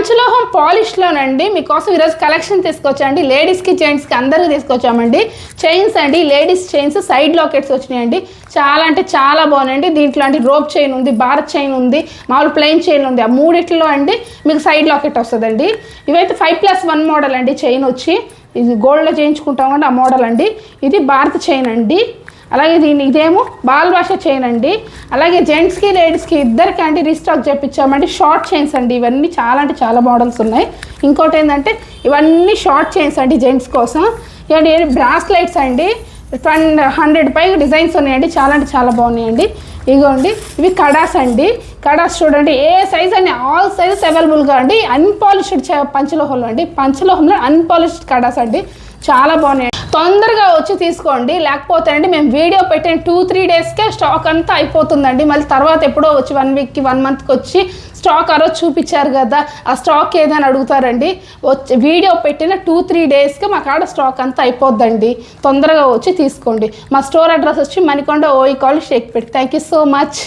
పంచలోహం పాలిష్లోనండి మీకోసం ఈరోజు కలెక్షన్ తీసుకొచ్చామండి. లేడీస్కి జెంట్స్కి అందరికీ తీసుకొచ్చామండి. చైన్స్ అండి, లేడీస్ చైన్స్ సైడ్ లాకెట్స్ వచ్చినాయండి. చాలా అంటే చాలా బాగున్నాయండి. దీంట్లో అండి రోప్ చైన్ ఉంది, భారత్ చైన్ ఉంది, మామూలు ప్లెయిన్ చైన్ ఉంది. ఆ మూడిట్లో అండి మీకు సైడ్ లాకెట్ వస్తుందండి. ఇవైతే 5+1 మోడల్ అండి. చైన్ వచ్చి ఇది గోల్డ్లో చేయించుకుంటాం కండి ఆ మోడల్ అండి. ఇది భారత్ చైన్ అండి. అలాగే ఇదేమో బాల్ భాష చైన్ అండి. అలాగే జెంట్స్కి లేడీస్కి ఇద్దరికి అండి రీస్టాక్ చేయించామండి. షార్ట్ చైన్స్ అండి. ఇవన్నీ చాలా అంటే చాలా మోడల్స్ ఉన్నాయి. ఇంకోటి ఏంటంటే ఇవన్నీ షార్ట్ చైన్స్ అండి జెంట్స్ కోసం. ఇవన్నీ బ్రాస్లైట్స్ అండి. 100 పై డిజైన్స్ ఉన్నాయండి. చాలా అంటే చాలా బాగున్నాయండి. ఇగోండి ఇవి కడాస్ అండి. కడాస్ చూడండి ఏ సైజ్ అండి, ఆల్ సైజెస్ అవైలబుల్గా అండి. అన్పాలిష్డ్ పంచలోహంలో అండి. పంచలోహంలో అన్పాలిష్డ్ కడాస్ అండి. చాలా బాగున్నాయి. తొందరగా వచ్చి తీసుకోండి, లేకపోతే అండి మేము వీడియో పెట్టిన 2-3 డేస్కే స్టాక్ అంతా అయిపోతుందండి. మళ్ళీ తర్వాత ఎప్పుడో వచ్చి 1 వీక్కి 1 మంత్కి వచ్చి స్టాక్ ఆ రోజు చూపించారు కదా ఆ స్టాక్ ఏదని అడుగుతారండి. వీడియో పెట్టిన 2-3 డేస్కి మా కాడ స్టాక్ అంతా అయిపోద్దండి. తొందరగా వచ్చి తీసుకోండి. మా స్టోర్ అడ్రస్ వచ్చి Manikonda OE college Shaikpet. Thank you so much.